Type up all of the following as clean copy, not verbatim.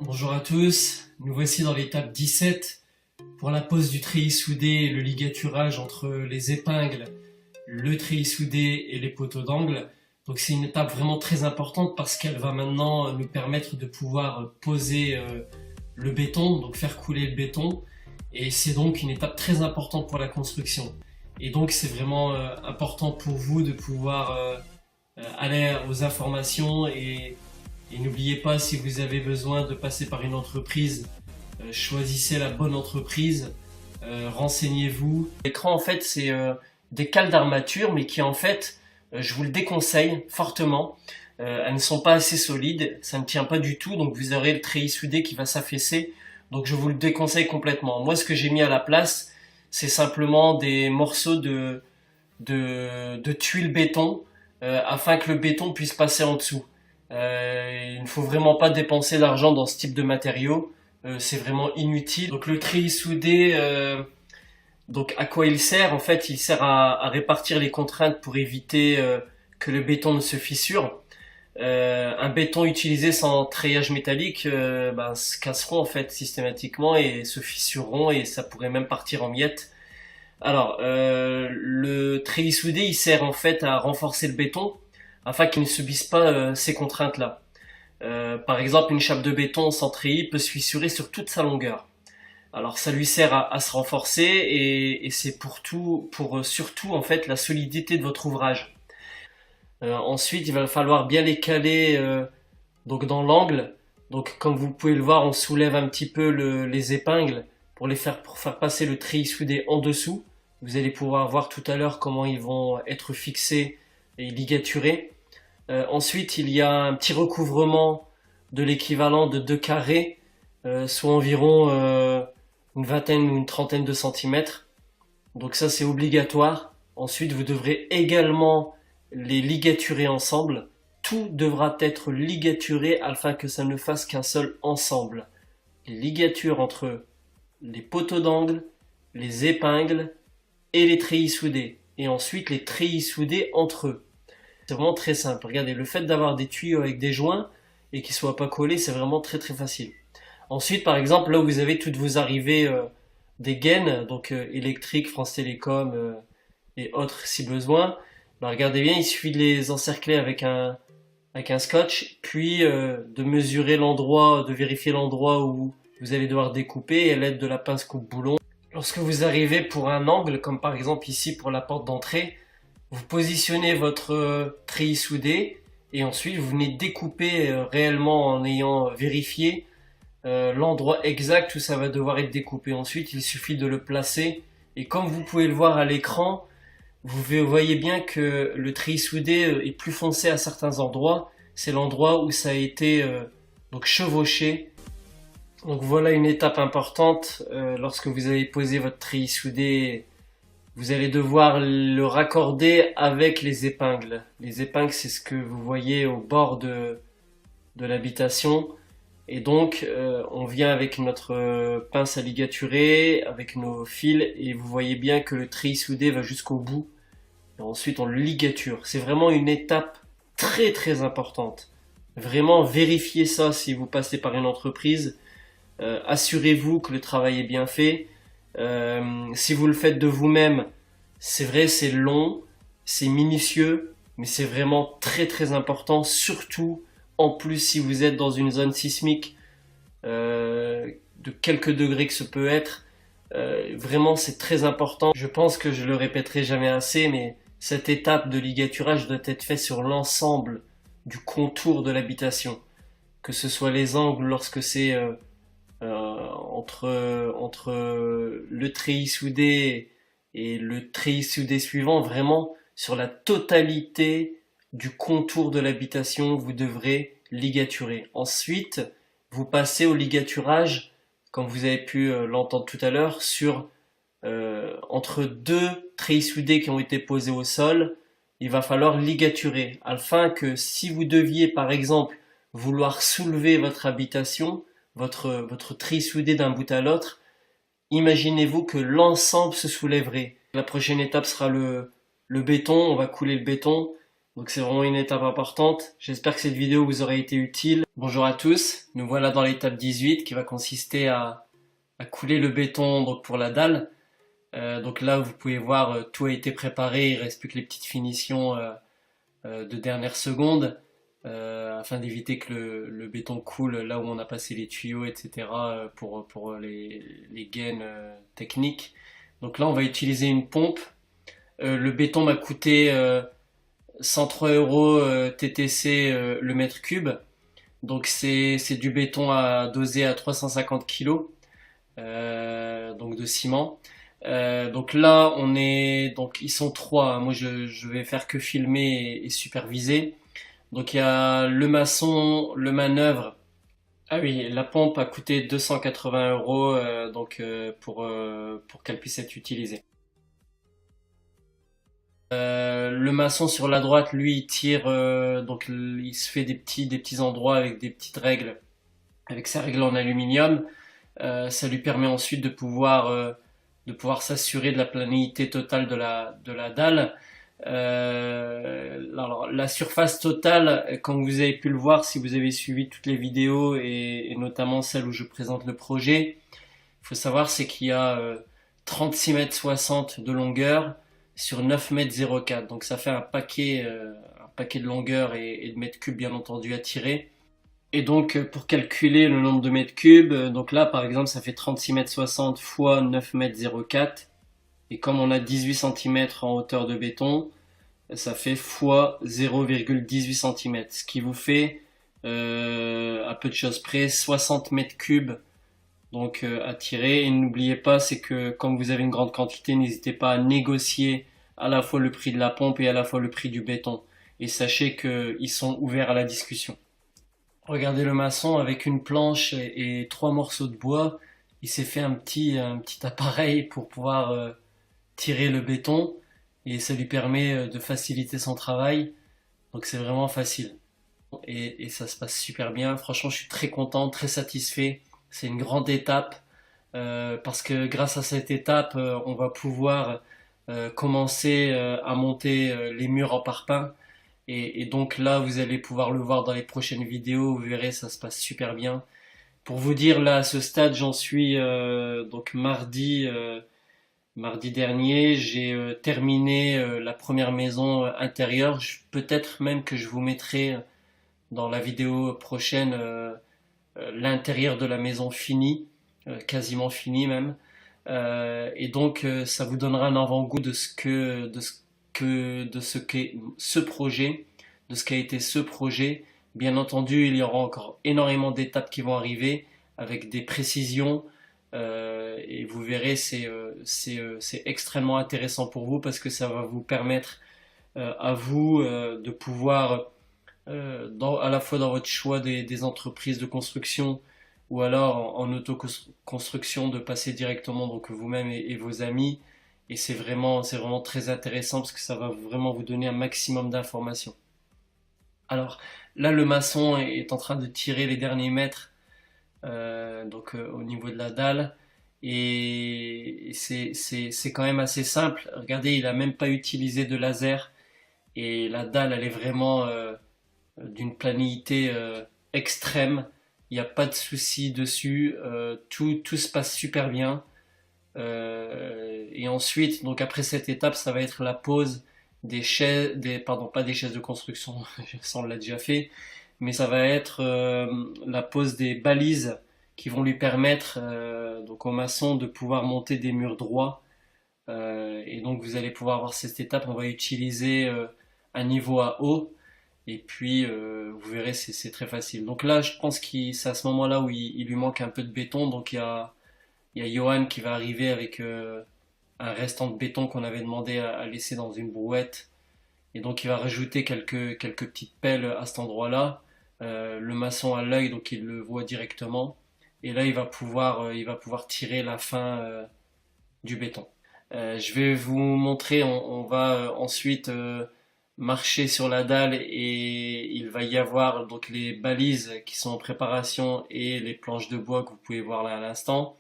Bonjour à tous, nous voici dans l'étape 17 pour la pose du treillis soudé et le ligaturage entre les épingles, le treillis soudé et les poteaux d'angle. Donc c'est une étape vraiment très importante parce qu'elle va maintenant nous permettre de pouvoir poser le béton, donc faire couler le béton. Et c'est donc une étape très importante pour la construction. Et donc c'est vraiment important pour vous de pouvoir aller aux informations et n'oubliez pas, si vous avez besoin de passer par une entreprise, choisissez la bonne entreprise, renseignez-vous. L'écran, en fait, c'est des cales d'armature, mais qui, en fait, je vous le déconseille fortement. Elles ne sont pas assez solides, ça ne tient pas du tout, donc vous aurez le treillis soudé qui va s'affaisser. Donc je vous le déconseille complètement. Moi, ce que j'ai mis à la place, c'est simplement des morceaux de tuiles béton, afin que le béton puisse passer en dessous. Il ne faut vraiment pas dépenser d'argent dans ce type de matériaux. C'est vraiment inutile. Donc le treillis soudé, donc à quoi il sert? En fait, il sert à répartir les contraintes pour éviter que le béton ne se fissure. Un béton utilisé sans treillage métallique se casseront en fait systématiquement et se fissureront et ça pourrait même partir en miettes. Alors, le treillis soudé, il sert en fait à renforcer le béton afin qu'il ne subisse pas ces contraintes-là. Par exemple, une chape de béton sans treillis peut se fissurer sur toute sa longueur. Alors, ça lui sert à se renforcer et c'est pour surtout en fait la solidité de votre ouvrage. Ensuite, il va falloir bien les caler donc dans l'angle. Donc, comme vous pouvez le voir, on soulève un petit peu les épingles pour faire passer le treillis soudé en dessous. Vous allez pouvoir voir tout à l'heure comment ils vont être fixés et ligaturés. Ensuite, il y a un petit recouvrement de l'équivalent de 2 carrés, soit environ une vingtaine ou une trentaine de centimètres. Donc ça, c'est obligatoire. Ensuite, vous devrez également les ligaturer ensemble. Tout devra être ligaturé afin que ça ne fasse qu'un seul ensemble. Les ligatures entre les poteaux d'angle, les épingles et les treillis soudés. Et ensuite, les treillis soudés entre eux. C'est vraiment très simple. Regardez, le fait d'avoir des tuyaux avec des joints et qu'ils ne soient pas collés, c'est vraiment très très facile. Ensuite, par exemple, là où vous avez toutes vos arrivées des gaines, donc électriques, France Télécom et autres si besoin, regardez bien, il suffit de les encercler avec un scotch, puis de mesurer l'endroit, de vérifier l'endroit où vous allez devoir découper à l'aide de la pince coupe-boulon. Lorsque vous arrivez pour un angle, comme par exemple ici pour la porte d'entrée, vous positionnez votre treillis soudé et ensuite vous venez découper réellement en ayant vérifié l'endroit exact où ça va devoir être découpé. Ensuite, il suffit de le placer et comme vous pouvez le voir à l'écran, vous voyez bien que le treillis soudé est plus foncé à certains endroits. C'est l'endroit où ça a été donc chevauché. Donc voilà une étape importante lorsque vous avez posé votre treillis soudé. Vous allez devoir le raccorder avec les épingles. Les épingles, c'est ce que vous voyez au bord de l'habitation. Et donc, on vient avec notre pince à ligaturer, avec nos fils, et vous voyez bien que le treillis soudé va jusqu'au bout. Et ensuite, on le ligature. C'est vraiment une étape très très importante. Vraiment, vérifiez ça si vous passez par une entreprise. Assurez-vous que le travail est bien fait. Si vous le faites de vous-même, c'est vrai, c'est long, c'est minutieux, mais c'est vraiment très très important, surtout en plus si vous êtes dans une zone sismique de quelques degrés que ce peut être. Vraiment, c'est très important. Je pense que je le répéterai jamais assez, mais cette étape de ligaturage doit être faite sur l'ensemble du contour de l'habitation, que ce soit les angles lorsque c'est entre le treillis soudé et le treillis soudé suivant, vraiment sur la totalité du contour de l'habitation, vous devrez ligaturer. Ensuite, vous passez au ligaturage, comme vous avez pu l'entendre tout à l'heure, sur entre deux treillis soudés qui ont été posés au sol, il va falloir ligaturer, afin que si vous deviez par exemple vouloir soulever votre habitation, votre treillis soudé d'un bout à l'autre, imaginez-vous que l'ensemble se soulèverait. La prochaine étape sera le béton, on va couler le béton Donc c'est vraiment une étape importante. J'espère que cette vidéo vous aura été utile. Bonjour à tous, nous voilà dans l'étape 18 qui va consister à couler le béton donc pour la dalle. Donc là vous pouvez voir tout a été préparé, il reste plus que les petites finitions de dernière seconde afin d'éviter que le béton coule là où on a passé les tuyaux, etc. pour les gaines techniques. Donc là on va utiliser une pompe. Le béton m'a coûté 103 euros TTC le mètre cube. Donc c'est du béton à doser à 350 kg donc de ciment. Donc là donc ils sont trois, hein. Moi je vais faire que filmer et superviser. Donc il y a le maçon, le manœuvre. Ah oui, la pompe a coûté 280 euros pour qu'elle puisse être utilisée. Le maçon sur la droite, lui, il tire, donc il se fait des petits endroits avec des petites règles, avec ses règles en aluminium. Ça lui permet ensuite de pouvoir s'assurer de la planéité totale de la dalle. Alors, la surface totale, comme vous avez pu le voir si vous avez suivi toutes les vidéos et notamment celle où je présente le projet, il faut savoir c'est qu'il y a 36 mètres 60 de longueur sur 9 mètres 04. Donc ça fait un paquet de longueur et de mètres cubes bien entendu à tirer. Et donc pour calculer le nombre de mètres cubes, donc là par exemple ça fait 36 mètres 60 fois 9 mètres 04. Et comme on a 18 cm en hauteur de béton, ça fait fois 0,18 cm. Ce qui vous fait, à peu de choses près, 60 mètres cubes donc à tirer. Et n'oubliez pas, c'est que comme vous avez une grande quantité, n'hésitez pas à négocier à la fois le prix de la pompe et à la fois le prix du béton. Et sachez qu'ils sont ouverts à la discussion. Regardez le maçon avec une planche et trois morceaux de bois. Il s'est fait un petit appareil pour pouvoir tirer le béton et ça lui permet de faciliter son travail. Donc c'est vraiment facile. Et ça se passe super bien. Franchement, je suis très content, très satisfait. C'est une grande étape parce que grâce à cette étape, on va pouvoir commencer à monter les murs en parpaing. Et donc là, vous allez pouvoir le voir dans les prochaines vidéos. Vous verrez, ça se passe super bien. Pour vous dire, là, à ce stade, j'en suis donc mardi dernier. J'ai terminé la première maison intérieure. Peut-être même que je vous mettrai dans la vidéo prochaine l'intérieur de la maison fini, quasiment fini même. Et donc ça vous donnera un avant-goût de ce qu'est ce projet, de ce qu'a été ce projet. Bien entendu, il y aura encore énormément d'étapes qui vont arriver avec des précisions. Et vous verrez, c'est extrêmement intéressant pour vous parce que ça va vous permettre à vous de pouvoir à la fois dans votre choix des entreprises de construction ou alors en autoconstruction de passer directement donc vous-même et vos amis. Et c'est vraiment très intéressant parce que ça va vraiment vous donner un maximum d'informations. Alors là, le maçon est en train de tirer les derniers mètres au niveau de la dalle. Et c'est quand même assez simple. Regardez, il a même pas utilisé de laser. Et la dalle, elle est vraiment d'une planéité extrême. Il n'y a pas de souci dessus. Tout se passe super bien. Et ensuite, donc après cette étape, ça va être la pose des chaises, pardon, pas des chaises de construction, ça on l'a déjà fait, mais ça va être la pose des balises qui vont lui permettre donc au maçon de pouvoir monter des murs droits. Et donc vous allez pouvoir voir cette étape. On va utiliser un niveau à eau. Et puis vous verrez, c'est très facile. Donc là, je pense que c'est à ce moment-là où il lui manque un peu de béton. Donc il y a Johan qui va arriver avec un restant de béton qu'on avait demandé à laisser dans une brouette. Et donc il va rajouter quelques petites pelles à cet endroit-là. Le maçon a l'œil, donc il le voit directement. Et là, il va pouvoir tirer la fin du béton. Je vais vous montrer, on va ensuite marcher sur la dalle et il va y avoir donc les balises qui sont en préparation et les planches de bois que vous pouvez voir là à l'instant.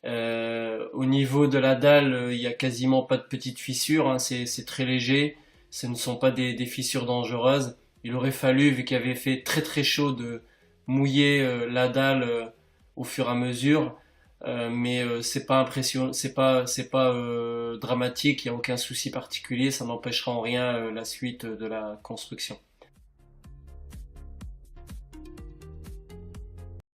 Au niveau de la dalle, il n'y a quasiment pas de petites fissures, hein, c'est très léger. Ce ne sont pas des fissures dangereuses. Il aurait fallu, vu qu'il avait fait très très chaud, de mouiller la dalle au fur et à mesure. Mais c'est pas impression, c'est pas dramatique. Il n'y a aucun souci particulier. Ça n'empêchera en rien la suite de la construction.